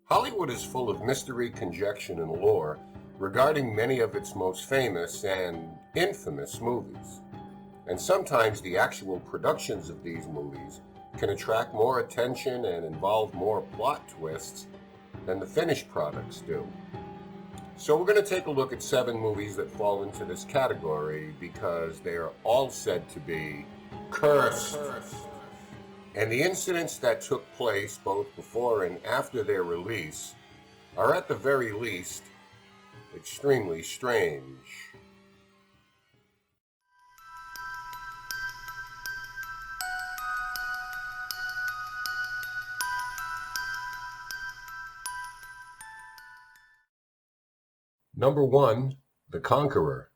Hollywood is full of mystery, conjecture, and lore regarding many of its most famous and infamous movies. And sometimes the actual productions of these movies can attract more attention and involve more plot twists than the finished products do. So we're going to take a look at 7 movies that fall into this category because they are all said to be cursed. And the incidents that took place both before and after their release are at the very least extremely strange. Number 1, The Conqueror.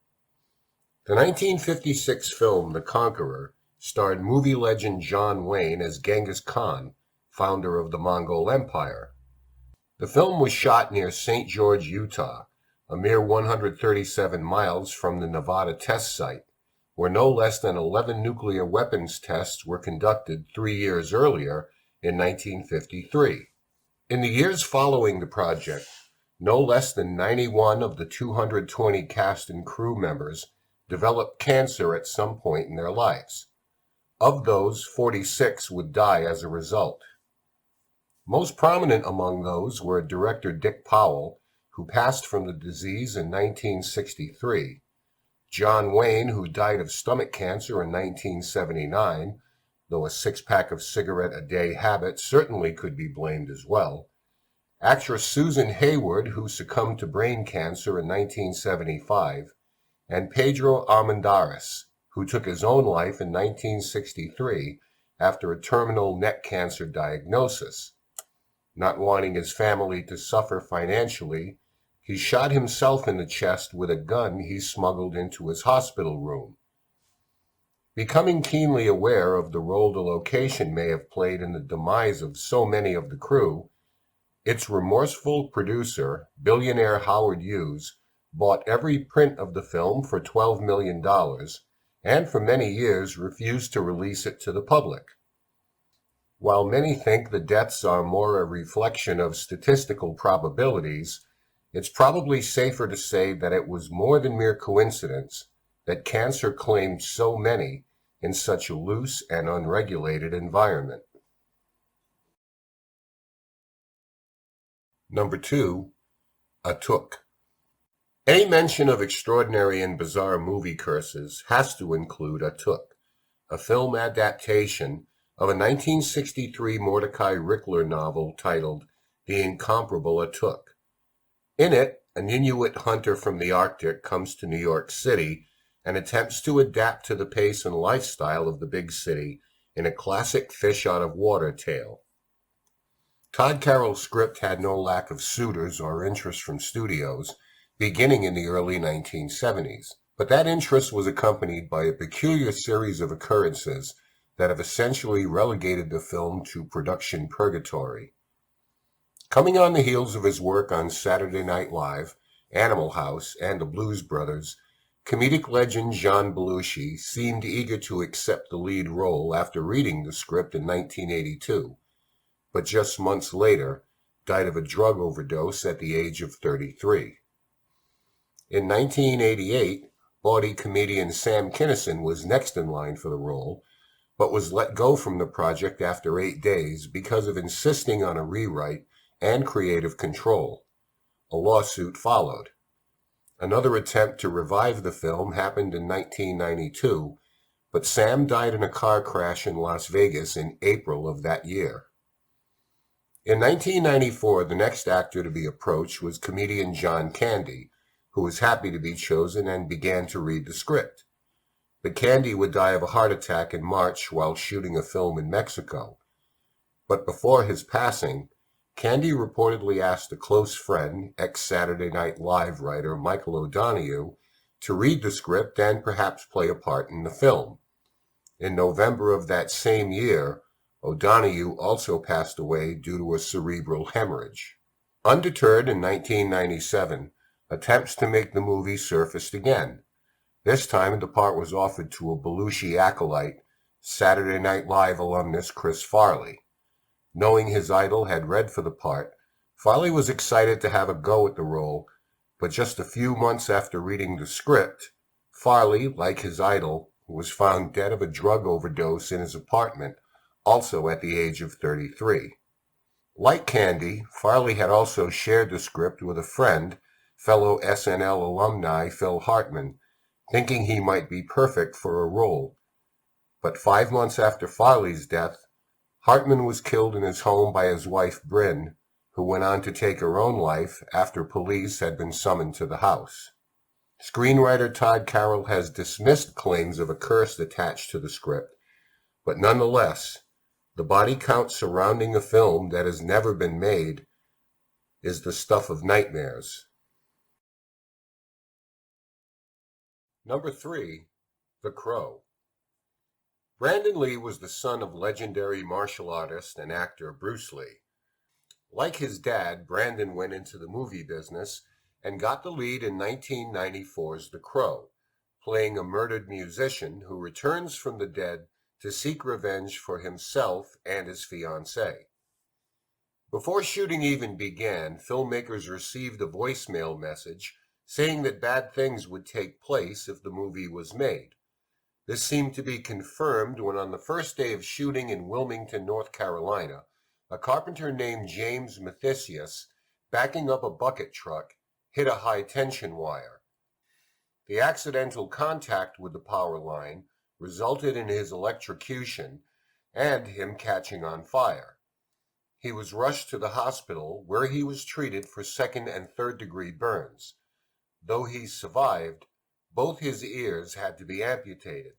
The 1956 film The Conqueror starred movie legend John Wayne as Genghis Khan, founder of the Mongol Empire. The film was shot near St. George, Utah, a mere 137 miles from the Nevada test site, where no less than 11 nuclear weapons tests were conducted 3 years earlier in 1953. In the years following the project, no less than 91 of the 220 cast and crew members developed cancer at some point in their lives. Of those, 46 would die as a result. Most prominent among those were director Dick Powell, who passed from the disease in 1963, John Wayne, who died of stomach cancer in 1979, though a six-pack of cigarette-a-day habit certainly could be blamed as well, actress Susan Hayward, who succumbed to brain cancer in 1975, and Pedro Armendariz, who took his own life in 1963 after a terminal neck cancer diagnosis. Not wanting his family to suffer financially, he shot himself in the chest with a gun he smuggled into his hospital room. Becoming keenly aware of the role the location may have played in the demise of so many of the crew, its remorseful producer, billionaire Howard Hughes, bought every print of the film for $12 million and for many years refused to release it to the public. While many think the deaths are more a reflection of statistical probabilities, it's probably safer to say that it was more than mere coincidence that cancer claimed so many in such a loose and unregulated environment. Number 2, Atuk. Any mention of extraordinary and bizarre movie curses has to include Atuk, a film adaptation of a 1963 Mordecai Richler novel titled The Incomparable Atuk. In it, an Inuit hunter from the Arctic comes to New York City and attempts to adapt to the pace and lifestyle of the big city in a classic fish-out-of-water tale. Todd Carroll's script had no lack of suitors or interest from studios, beginning in the early 1970s, but that interest was accompanied by a peculiar series of occurrences that have essentially relegated the film to production purgatory. Coming on the heels of his work on Saturday Night Live, Animal House, and The Blues Brothers, comedic legend John Belushi seemed eager to accept the lead role after reading the script in 1982, but just months later died of a drug overdose at the age of 33. In 1988, bawdy comedian Sam Kinison was next in line for the role, but was let go from the project after 8 days because of insisting on a rewrite and creative control. A lawsuit followed. Another attempt to revive the film happened in 1992, but Sam died in a car crash in Las Vegas in April of that year. In 1994, the next actor to be approached was comedian John Candy, who was happy to be chosen and began to read the script. But Candy would die of a heart attack in March while shooting a film in Mexico. But before his passing, Candy reportedly asked a close friend, ex-Saturday Night Live writer Michael O'Donoghue, to read the script and perhaps play a part in the film. In November of that same year, O'Donoghue also passed away due to a cerebral hemorrhage. Undeterred in 1997, attempts to make the movie surfaced again. This time the part was offered to a Belushi acolyte, Saturday Night Live alumnus Chris Farley. Knowing his idol had read for the part, Farley was excited to have a go at the role, but just a few months after reading the script, Farley, like his idol, was found dead of a drug overdose in his apartment, also at the age of 33. Like Candy, Farley had also shared the script with a friend, fellow SNL alumni Phil Hartman, thinking he might be perfect for a role. But 5 months after Farley's death, Hartman was killed in his home by his wife Bryn, who went on to take her own life after police had been summoned to the house. Screenwriter Todd Carroll has dismissed claims of a curse attached to the script, but nonetheless, the body count surrounding a film that has never been made is the stuff of nightmares. Number 3. The Crow. Brandon Lee was the son of legendary martial artist and actor Bruce Lee. Like his dad, Brandon went into the movie business and got the lead in 1994's The Crow, playing a murdered musician who returns from the dead to seek revenge for himself and his fiancée. Before shooting even began, filmmakers received a voicemail message saying that bad things would take place if the movie was made. This seemed to be confirmed when on the first day of shooting in Wilmington, North Carolina, a carpenter named James Mathesius, backing up a bucket truck, hit a high-tension wire. The accidental contact with the power line resulted in his electrocution and him catching on fire. He was rushed to the hospital where he was treated for second and third degree burns. Though he survived, both his ears had to be amputated.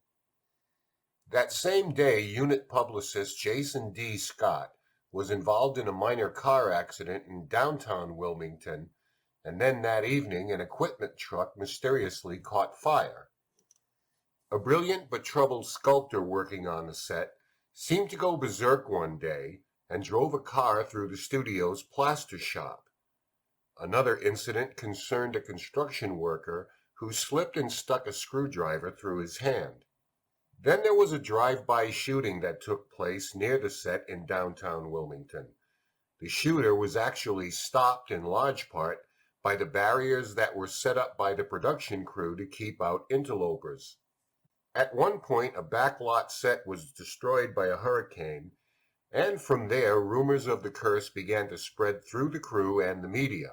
That same day, unit publicist Jason D. Scott was involved in a minor car accident in downtown Wilmington, and then that evening an equipment truck mysteriously caught fire. A brilliant but troubled sculptor working on the set seemed to go berserk one day and drove a car through the studio's plaster shop. Another incident concerned a construction worker who slipped and stuck a screwdriver through his hand. Then there was a drive-by shooting that took place near the set in downtown Wilmington. The shooter was actually stopped in large part by the barriers that were set up by the production crew to keep out interlopers. At one point, a backlot set was destroyed by a hurricane, and from there rumors of the curse began to spread through the crew and the media.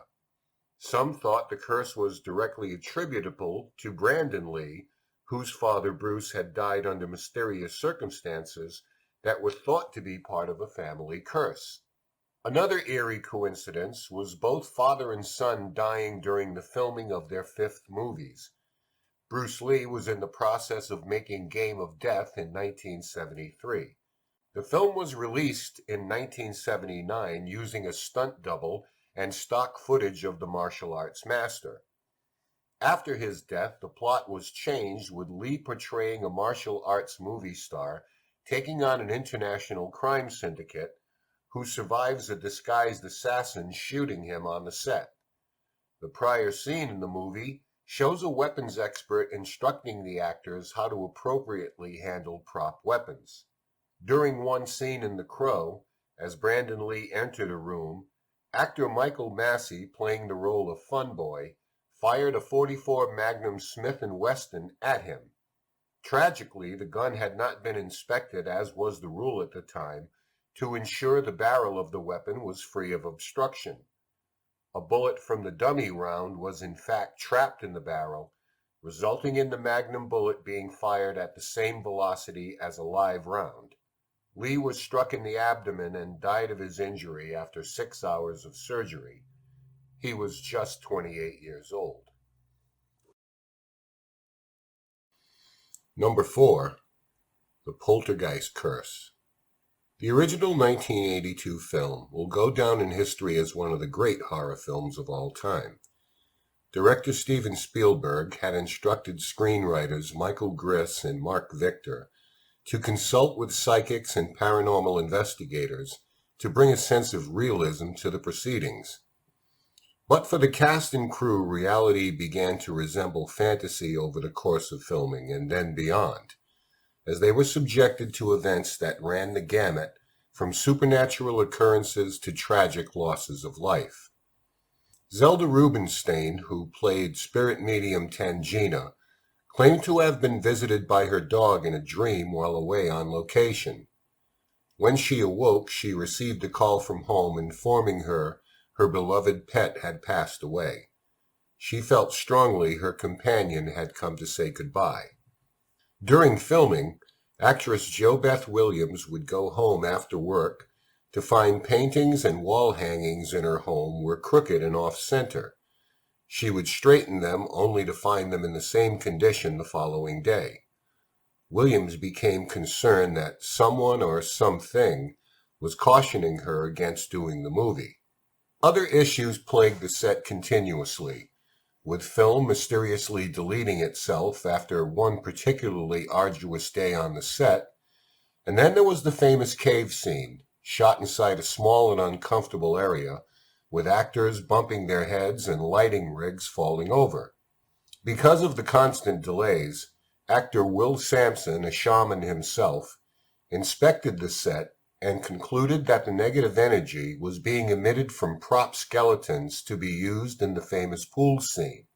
Some thought the curse was directly attributable to Brandon Lee, whose father Bruce had died under mysterious circumstances that were thought to be part of a family curse. Another eerie coincidence was both father and son dying during the filming of their fifth movies. Bruce Lee was in the process of making Game of Death in 1973. The film was released in 1979 using a stunt double and stock footage of the martial arts master. After his death, the plot was changed, with Lee portraying a martial arts movie star taking on an international crime syndicate who survives a disguised assassin shooting him on the set. The prior scene in the movie shows a weapons expert instructing the actors how to appropriately handle prop weapons. During one scene in The Crow, as Brandon Lee entered a room, actor Michael Massey, playing the role of Fun Boy, fired a .44 Magnum Smith & Wesson at him. Tragically, the gun had not been inspected, as was the rule at the time, to ensure the barrel of the weapon was free of obstruction. A bullet from the dummy round was in fact trapped in the barrel, resulting in the Magnum bullet being fired at the same velocity as a live round. Lee was struck in the abdomen and died of his injury after 6 hours of surgery. He was just 28 years old. Number 4. The Poltergeist Curse. The original 1982 film will go down in history as one of the great horror films of all time. Director Steven Spielberg had instructed screenwriters Michael Griss and Mark Victor to consult with psychics and paranormal investigators to bring a sense of realism to the proceedings. But for the cast and crew, reality began to resemble fantasy over the course of filming and then beyond, as they were subjected to events that ran the gamut from supernatural occurrences to tragic losses of life. Zelda Rubinstein, who played spirit medium Tangina, claimed to have been visited by her dog in a dream while away on location. When she awoke, she received a call from home informing her her beloved pet had passed away. She felt strongly her companion had come to say goodbye. During filming, actress JoBeth Williams would go home after work to find paintings and wall hangings in her home were crooked and off-center. She would straighten them only to find them in the same condition the following day. Williams became concerned that someone or something was cautioning her against doing the movie. Other issues plagued the set continuously, with film mysteriously deleting itself after one particularly arduous day on the set, and then there was the famous cave scene, shot inside a small and uncomfortable area, with actors bumping their heads and lighting rigs falling over. Because of the constant delays, actor Will Sampson, a shaman himself, inspected the set and concluded that the negative energy was being emitted from prop skeletons to be used in the famous pool scene.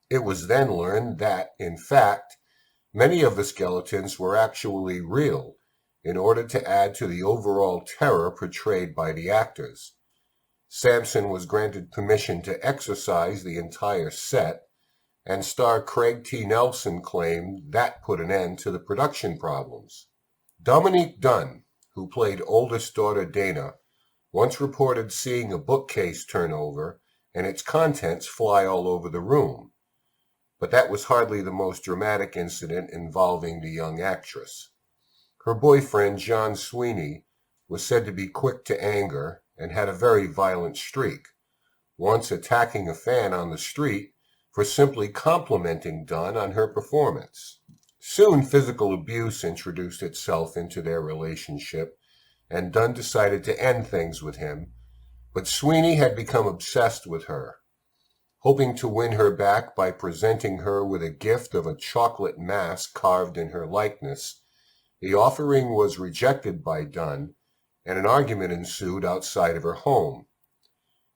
It was then learned that, in fact, many of the skeletons were actually real, in order to add to the overall terror portrayed by the actors. Sampson was granted permission to exorcise the entire set, and star Craig T. Nelson claimed that put an end to the production problems. Dominique Dunne, who played oldest daughter Dana, once reported seeing a bookcase turn over and its contents fly all over the room. But that was hardly the most dramatic incident involving the young actress. Her boyfriend, John Sweeney, was said to be quick to anger and had a very violent streak, once attacking a fan on the street for simply complimenting Dunne on her performance. Soon physical abuse introduced itself into their relationship, and Dunne decided to end things with him, but Sweeney had become obsessed with her. Hoping to win her back by presenting her with a gift of a chocolate mask carved in her likeness, the offering was rejected by Dunne, and an argument ensued outside of her home.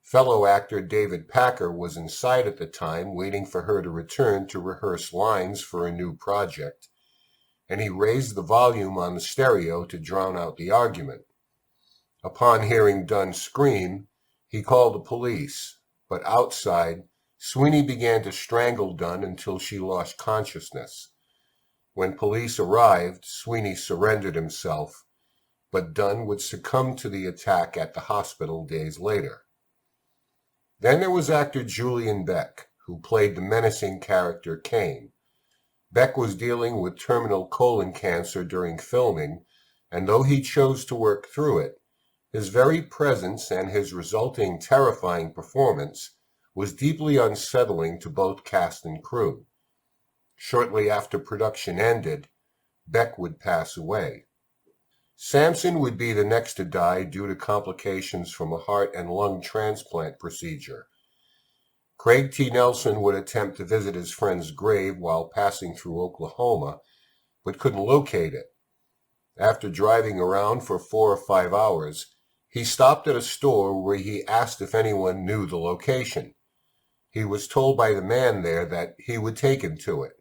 Fellow actor David Packer was inside at the time waiting for her to return to rehearse lines for a new project, and he raised the volume on the stereo to drown out the argument. Upon hearing Dunne scream, he called the police, but outside, Sweeney began to strangle Dunne until she lost consciousness. When police arrived, Sweeney surrendered himself, but Dunne would succumb to the attack at the hospital days later. Then there was actor Julian Beck, who played the menacing character Kane. Beck was dealing with terminal colon cancer during filming, and though he chose to work through it, his very presence and his resulting terrifying performance was deeply unsettling to both cast and crew. Shortly after production ended, Beck would pass away. Sampson would be the next to die due to complications from a heart and lung transplant procedure. Craig T. Nelson would attempt to visit his friend's grave while passing through Oklahoma, but couldn't locate it. After driving around for 4 or 5 hours, he stopped at a store where he asked if anyone knew the location. He was told by the man there that he would take him to it.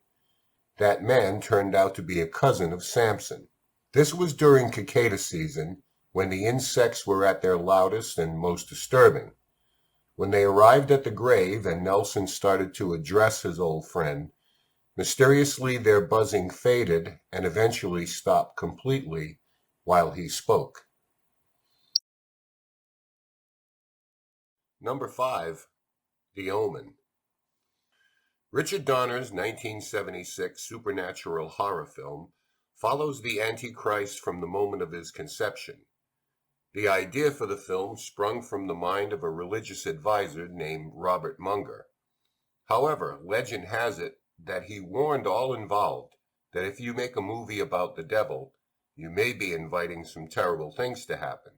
That man turned out to be a cousin of Sampson. This was during cicada season, when the insects were at their loudest and most disturbing. When they arrived at the grave and Nelson started to address his old friend, mysteriously their buzzing faded and eventually stopped completely while he spoke. Number 5. The Omen. Richard Donner's 1976 supernatural horror film follows the Antichrist from the moment of his conception. The idea for the film sprung from the mind of a religious advisor named Robert Munger. However, legend has it that he warned all involved that if you make a movie about the devil, you may be inviting some terrible things to happen.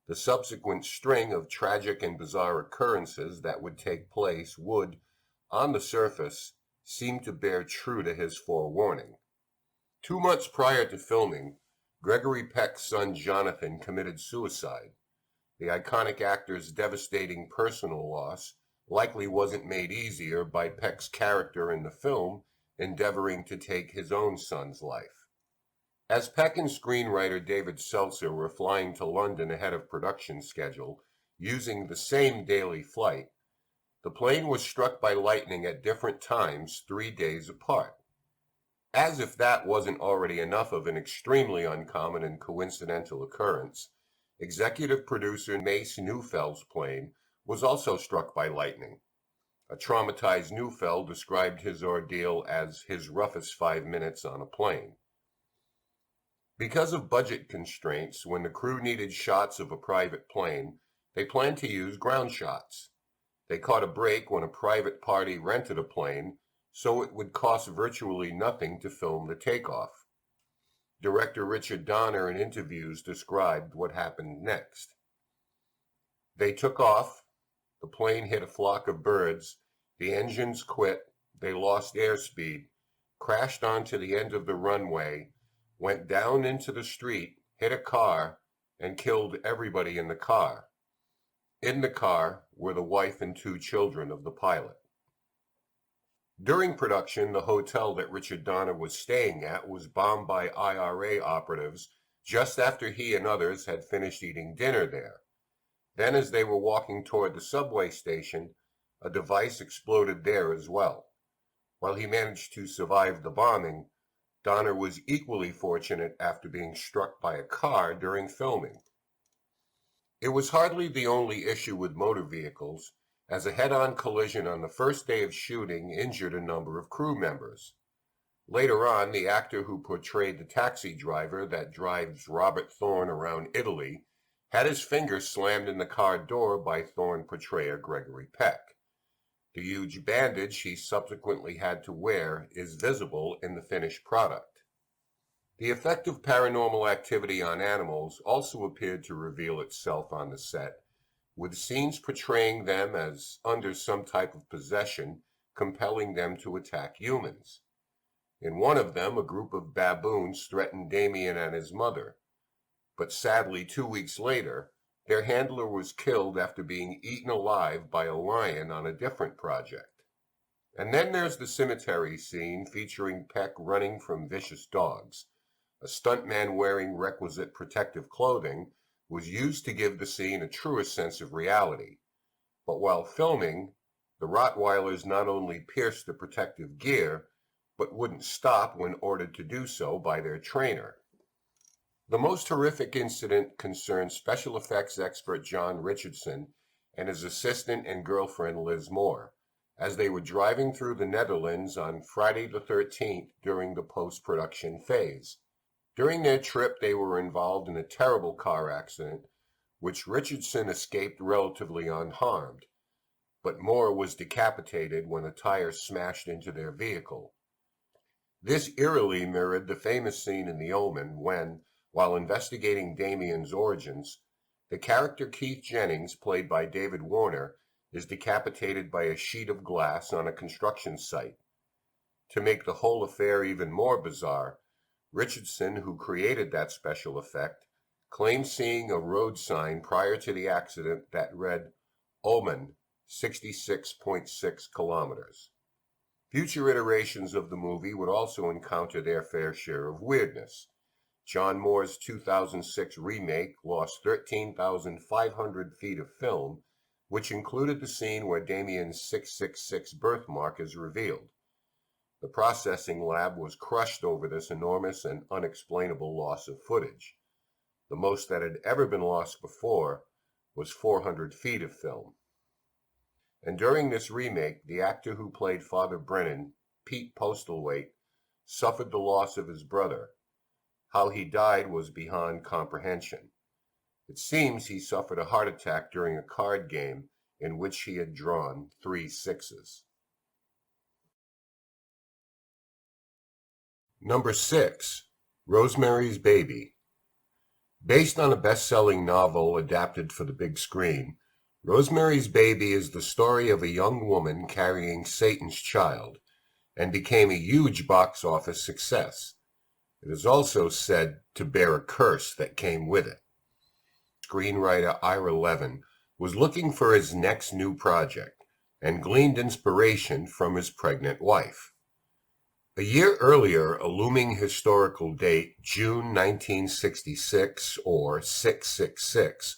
The subsequent string of tragic and bizarre occurrences that would take place would, on the surface, seem to bear true to his forewarning. 2 months prior to filming, Gregory Peck's son Jonathan committed suicide. The iconic actor's devastating personal loss likely wasn't made easier by Peck's character in the film endeavoring to take his own son's life. As Peck and screenwriter David Seltzer were flying to London ahead of production schedule, using the same daily flight, the plane was struck by lightning at different times 3 days apart. As if that wasn't already enough of an extremely uncommon and coincidental occurrence, executive producer Mace Neufeld's plane was also struck by lightning. A traumatized Neufeld described his ordeal as his roughest 5 minutes on a plane. Because of budget constraints, when the crew needed shots of a private plane, they planned to use ground shots. They caught a break when a private party rented a plane, so it would cost virtually nothing to film the takeoff. Director Richard Donner in interviews described what happened next. They took off, the plane hit a flock of birds, the engines quit, they lost airspeed, crashed onto the end of the runway, went down into the street, hit a car, and killed everybody in the car. In the car were the wife and 2 children of the pilot. During production, the hotel that Richard Donner was staying at was bombed by IRA operatives just after he and others had finished eating dinner there. Then, as they were walking toward the subway station, a device exploded there as well. While he managed to survive the bombing, Donner was equally fortunate after being struck by a car during filming. It was hardly the only issue with motor vehicles, as a head-on collision on the first day of shooting injured a number of crew members. Later on, the actor who portrayed the taxi driver that drives Robert Thorne around Italy had his finger slammed in the car door by Thorne portrayer Gregory Peck. The huge bandage he subsequently had to wear is visible in the finished product. The effect of paranormal activity on animals also appeared to reveal itself on the set, with scenes portraying them as under some type of possession, compelling them to attack humans. In one of them, a group of baboons threatened Damien and his mother, but sadly 2 weeks later, their handler was killed after being eaten alive by a lion on a different project. And then there's the cemetery scene featuring Peck running from vicious dogs. A stuntman wearing requisite protective clothing was used to give the scene a truer sense of reality. But while filming, the Rottweilers not only pierced the protective gear, but wouldn't stop when ordered to do so by their trainer. The most horrific incident concerned special effects expert John Richardson and his assistant and girlfriend Liz Moore, as they were driving through the Netherlands on Friday the 13th during the post-production phase. During their trip, they were involved in a terrible car accident, which Richardson escaped relatively unharmed, but Moore was decapitated when a tire smashed into their vehicle. This eerily mirrored the famous scene in The Omen when, while investigating Damien's origins, the character Keith Jennings, played by David Warner, is decapitated by a sheet of glass on a construction site. To make the whole affair even more bizarre, Richardson, who created that special effect, claimed seeing a road sign prior to the accident that read, Omen, 66.6 kilometers. Future iterations of the movie would also encounter their fair share of weirdness. John Moore's 2006 remake lost 13,500 feet of film, which included the scene where Damien's 666 birthmark is revealed. The processing lab was crushed over this enormous and unexplainable loss of footage. The most that had ever been lost before was 400 feet of film. And during this remake, the actor who played Father Brennan, Pete Postlethwaite, suffered the loss of his brother. How he died was beyond comprehension. It seems he suffered a heart attack during a card game in which he had drawn 3 sixes. Number 6. Rosemary's Baby. Based on a best-selling novel adapted for the big screen, Rosemary's Baby is the story of a young woman carrying Satan's child, and became a huge box office success. It is also said to bear a curse that came with it. Screenwriter Ira Levin was looking for his next new project and gleaned inspiration from his pregnant wife. A year earlier, a looming historical date, June 1966, or 666,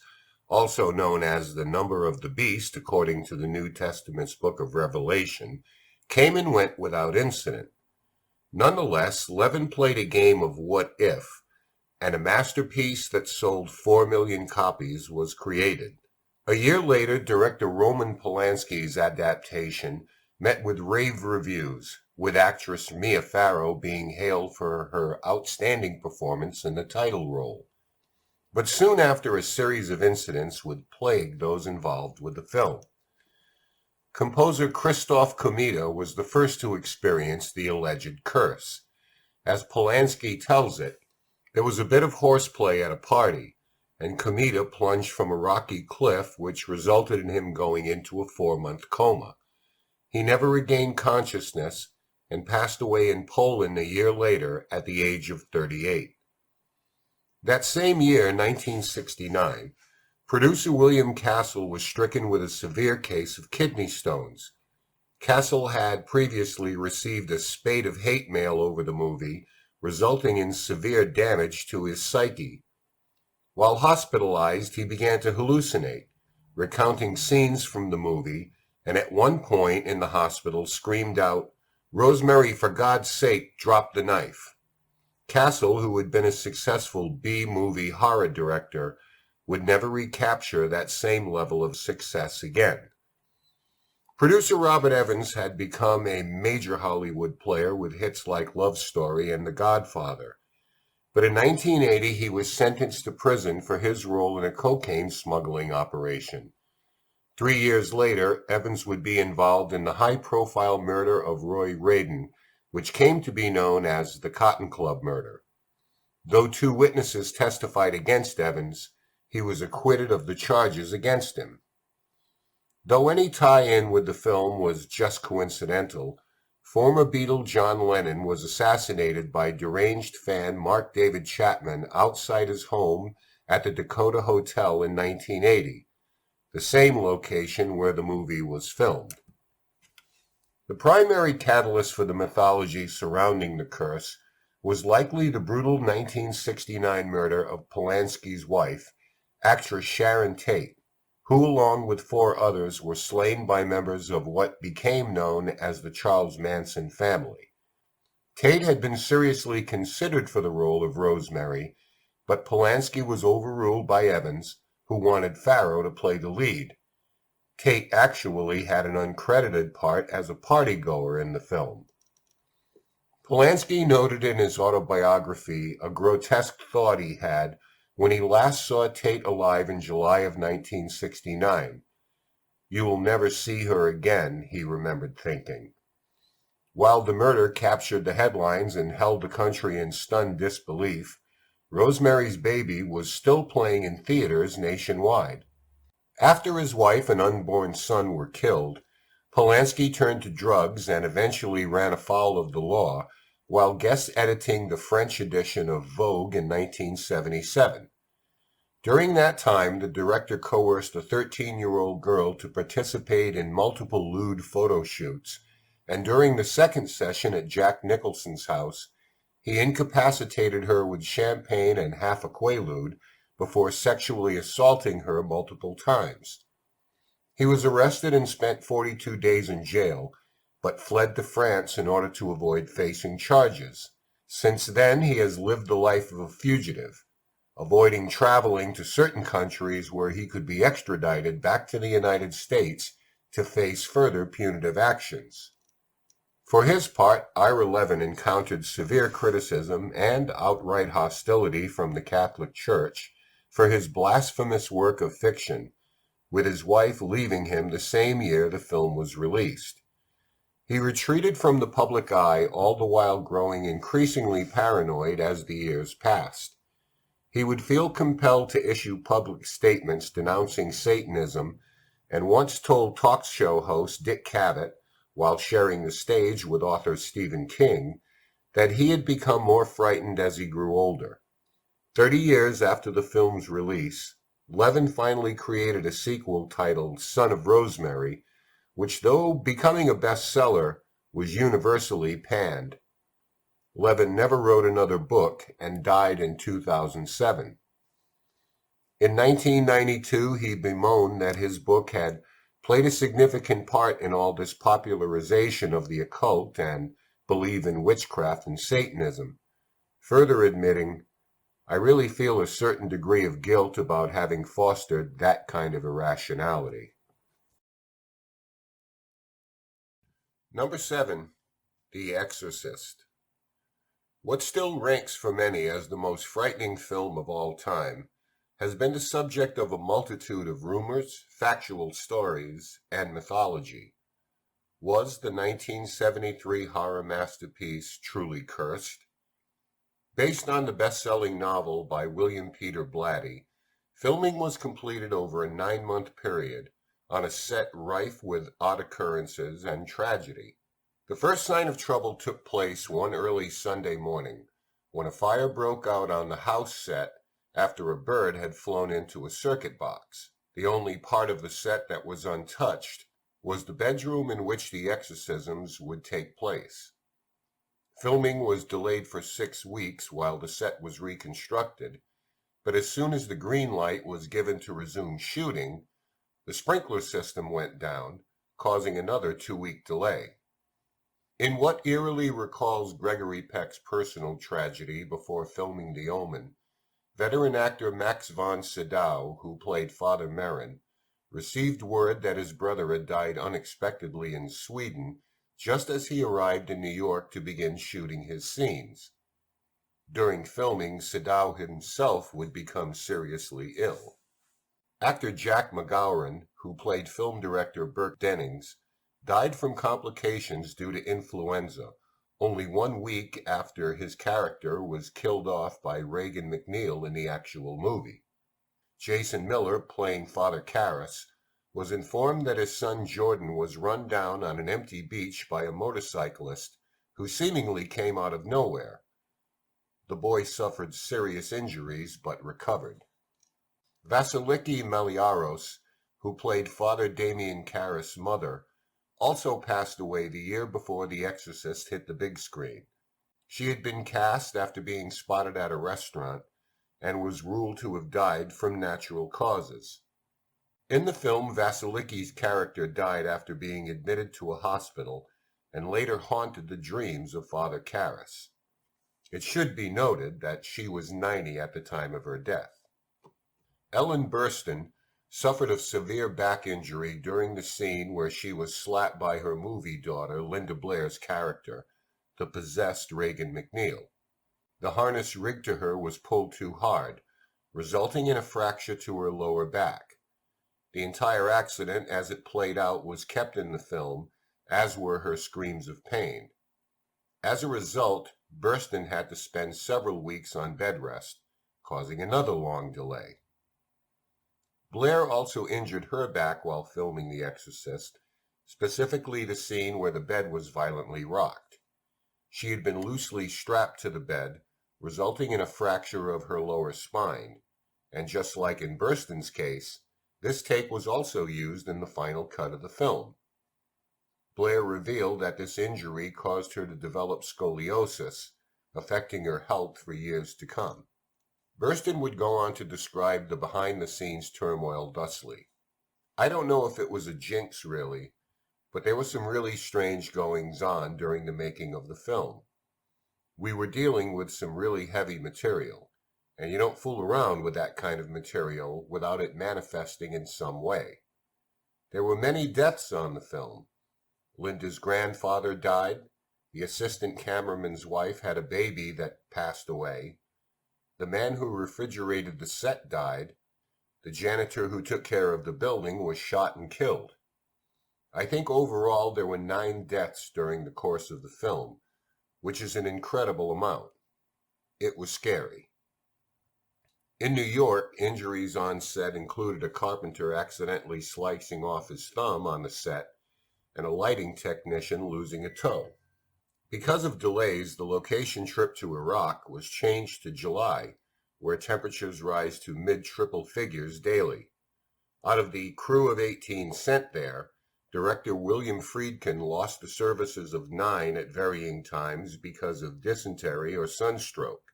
also known as the number of the beast according to the New Testament's book of Revelation, came and went without incident. Nonetheless, Levin played a game of what if, and a masterpiece that sold 4 million copies was created. A year later, director Roman Polanski's adaptation met with rave reviews, with actress Mia Farrow being hailed for her outstanding performance in the title role. But soon after, a series of incidents would plague those involved with the film. Composer Christoph Komeda was the first to experience the alleged curse. As Polanski tells it, there was a bit of horseplay at a party, and Komeda plunged from a rocky cliff, which resulted in him going into a 4-month coma. He never regained consciousness and passed away in Poland a year later at the age of 38. That same year, 1969, producer William Castle was stricken with a severe case of kidney stones. Castle had previously received a spate of hate mail over the movie, resulting in severe damage to his psyche. While hospitalized, he began to hallucinate, recounting scenes from the movie, and at one point in the hospital screamed out, "Rosemary, for God's sake, drop the knife." Castle, who had been a successful B-movie horror director, would never recapture that same level of success again. Producer Robert Evans had become a major Hollywood player with hits like Love Story and The Godfather. But in 1980, he was sentenced to prison for his role in a cocaine smuggling operation. 3 years later, Evans would be involved in the high-profile murder of Roy Radin, which came to be known as the Cotton Club murder. Though 2 witnesses testified against Evans, he was acquitted of the charges against him. Though any tie-in with the film was just coincidental, former Beatle John Lennon was assassinated by deranged fan Mark David Chapman outside his home at the Dakota Hotel in 1980, the same location where the movie was filmed. The primary catalyst for the mythology surrounding the curse was likely the brutal 1969 murder of Polanski's wife, actress Sharon Tate, who along with 4 others were slain by members of what became known as the Charles Manson family. Tate had been seriously considered for the role of Rosemary, but Polanski was overruled by Evans, who wanted Farrow to play the lead. Tate actually had an uncredited part as a partygoer in the film. Polanski noted in his autobiography a grotesque thought he had when he last saw Tate alive in July of 1969. "You will never see her again," he remembered thinking. While the murder captured the headlines and held the country in stunned disbelief, Rosemary's Baby was still playing in theaters nationwide. After his wife and unborn son were killed, Polanski turned to drugs and eventually ran afoul of the law while guest editing the French edition of Vogue in 1977. During that time, the director coerced a 13-year-old girl to participate in multiple lewd photo shoots, and during the second session at Jack Nicholson's house, he incapacitated her with champagne and half a Quaalude before sexually assaulting her multiple times. He was arrested and spent 42 days in jail, but fled to France in order to avoid facing charges. Since then, he has lived the life of a fugitive, avoiding traveling to certain countries where he could be extradited back to the United States to face further punitive actions. For his part, Ira Levin encountered severe criticism and outright hostility from the Catholic Church for his blasphemous work of fiction, with his wife leaving him the same year the film was released. He retreated from the public eye, all the while growing increasingly paranoid as the years passed. He would feel compelled to issue public statements denouncing Satanism, and once told talk show host Dick Cavett, while sharing the stage with author Stephen King, that he had become more frightened as he grew older. 30 years after the film's release, Levin finally created a sequel titled Son of Rosemary, which, though becoming a bestseller, was universally panned. Levin never wrote another book and died in 2007. In 1992, he bemoaned that his book had played a significant part in all this popularization of the occult and belief in witchcraft and Satanism, further admitting, "I really feel a certain degree of guilt about having fostered that kind of irrationality." Number 7. The Exorcist. What still ranks for many as the most frightening film of all time has been the subject of a multitude of rumors, factual stories, and mythology. Was the 1973 horror masterpiece truly cursed? Based on the best-selling novel by William Peter Blatty, filming was completed over a 9-month period on a set rife with odd occurrences and tragedy. The first sign of trouble took place one early Sunday morning when a fire broke out on the house set after a bird had flown into a circuit box. The only part of the set that was untouched was the bedroom in which the exorcisms would take place. Filming was delayed for 6 weeks while the set was reconstructed, but as soon as the green light was given to resume shooting, the sprinkler system went down, causing another 2-week delay. In what eerily recalls Gregory Peck's personal tragedy before filming The Omen, veteran actor Max von Sydow, who played Father Merrin, received word that his brother had died unexpectedly in Sweden just as he arrived in New York to begin shooting his scenes. During filming, Sydow himself would become seriously ill. Actor Jack McGowan, who played film director Burke Dennings, died from complications due to influenza only 1 week after his character was killed off by Regan MacNeil in the actual movie. Jason Miller, playing Father Karras, was informed that his son Jordan was run down on an empty beach by a motorcyclist who seemingly came out of nowhere. The boy suffered serious injuries but recovered. Vasiliki Meliaros, who played Father Damien Karras' mother, also passed away the year before The Exorcist hit the big screen. She had been cast after being spotted at a restaurant and was ruled to have died from natural causes. In the film, Vasiliki's character died after being admitted to a hospital and later haunted the dreams of Father Karras. It should be noted that she was 90 at the time of her death. Ellen Burstyn suffered a severe back injury during the scene where she was slapped by her movie daughter, Linda Blair's character, the possessed Regan MacNeil. The harness rigged to her was pulled too hard, resulting in a fracture to her lower back. The entire accident, as it played out, was kept in the film, as were her screams of pain. As a result, Burstyn had to spend several weeks on bed rest, causing another long delay. Blair also injured her back while filming The Exorcist, specifically the scene where the bed was violently rocked. She had been loosely strapped to the bed, resulting in a fracture of her lower spine, and just like in Burstyn's case, this take was also used in the final cut of the film. Blair revealed that this injury caused her to develop scoliosis, affecting her health for years to come. Burstyn would go on to describe the behind-the-scenes turmoil thusly. "I don't know if it was a jinx really, but there were some really strange goings-on during the making of the film. We were dealing with some really heavy material, and you don't fool around with that kind of material without it manifesting in some way. There were many deaths on the film. Linda's grandfather died, the assistant cameraman's wife had a baby that passed away, the man who refrigerated the set died, the janitor who took care of the building was shot and killed. I think overall there were 9 deaths during the course of the film, which is an incredible amount. It was scary." In New York, injuries on set included a carpenter accidentally slicing off his thumb on the set and a lighting technician losing a toe. Because of delays, the location trip to Iraq was changed to July, where temperatures rise to mid-triple figures daily. Out of the crew of 18 sent there, director William Friedkin lost the services of 9 at varying times because of dysentery or sunstroke.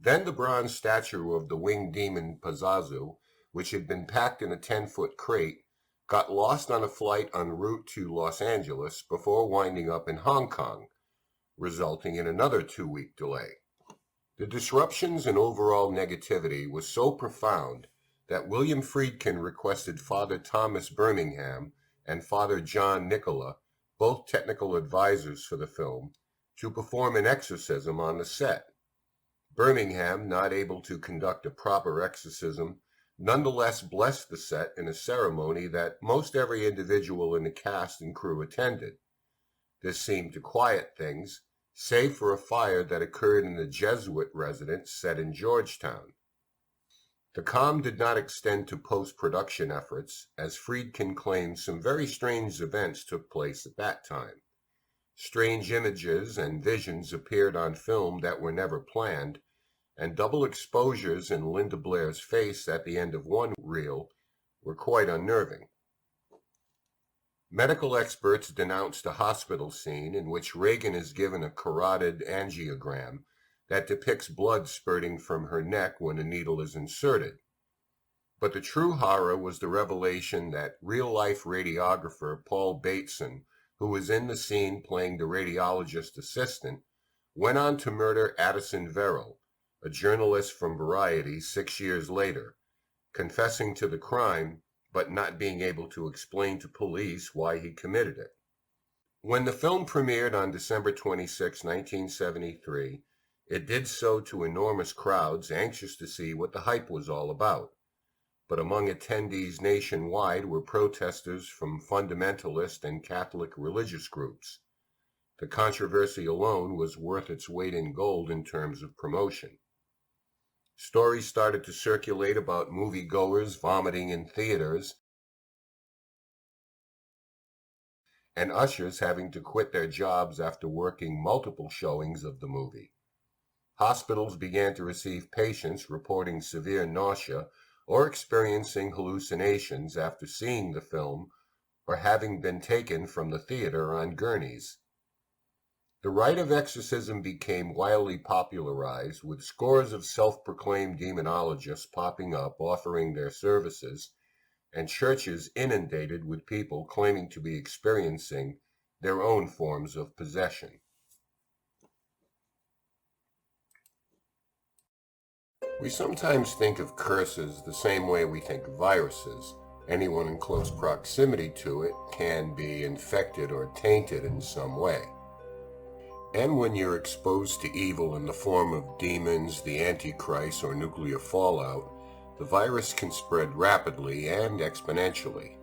Then the bronze statue of the winged demon Pazuzu, which had been packed in a 10-foot crate, got lost on a flight en route to Los Angeles before winding up in Hong Kong, resulting in another 2-week delay. The disruptions and overall negativity was so profound that William Friedkin requested Father Thomas Birmingham and Father John Nicola, both technical advisors for the film, to perform an exorcism on the set. Birmingham, not able to conduct a proper exorcism, nonetheless blessed the set in a ceremony that most every individual in the cast and crew attended. This seemed to quiet things, save for a fire that occurred in the Jesuit residence set in Georgetown. The calm did not extend to post-production efforts, as Friedkin claimed some very strange events took place at that time. Strange images and visions appeared on film that were never planned, and double exposures in Linda Blair's face at the end of one reel were quite unnerving. Medical experts denounced a hospital scene in which Reagan is given a carotid angiogram that depicts blood spurting from her neck when a needle is inserted. But the true horror was the revelation that real-life radiographer Paul Bateson, who was in the scene playing the radiologist assistant, went on to murder Addison Verrill, a journalist from Variety 6 years later, confessing to the crime but not being able to explain to police why he committed it. When the film premiered on December 26, 1973, it did so to enormous crowds anxious to see what the hype was all about. But among attendees nationwide were protesters from fundamentalist and Catholic religious groups. The controversy alone was worth its weight in gold in terms of promotion. Stories started to circulate about moviegoers vomiting in theaters and ushers having to quit their jobs after working multiple showings of the movie. Hospitals began to receive patients reporting severe nausea or experiencing hallucinations after seeing the film or having been taken from the theater on gurneys. The rite of exorcism became wildly popularized, with scores of self-proclaimed demonologists popping up offering their services, and churches inundated with people claiming to be experiencing their own forms of possession. We sometimes think of curses the same way we think of viruses. Anyone in close proximity to it can be infected or tainted in some way. And when you're exposed to evil in the form of demons, the Antichrist, or nuclear fallout, the virus can spread rapidly and exponentially.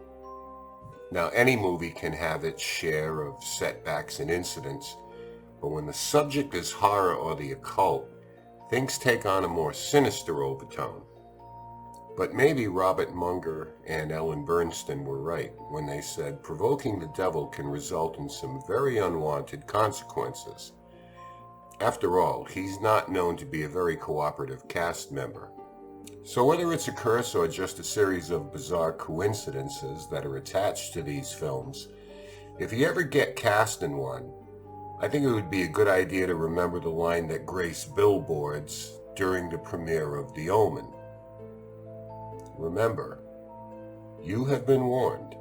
Now, any movie can have its share of setbacks and incidents, but when the subject is horror or the occult, things take on a more sinister overtone. But maybe Robert Munger and Ellen Bernstein were right when they said provoking the devil can result in some very unwanted consequences. After all, he's not known to be a very cooperative cast member. So whether it's a curse or just a series of bizarre coincidences that are attached to these films, if you ever get cast in one, I think it would be a good idea to remember the line that graced billboards during the premiere of The Omen. Remember, you have been warned.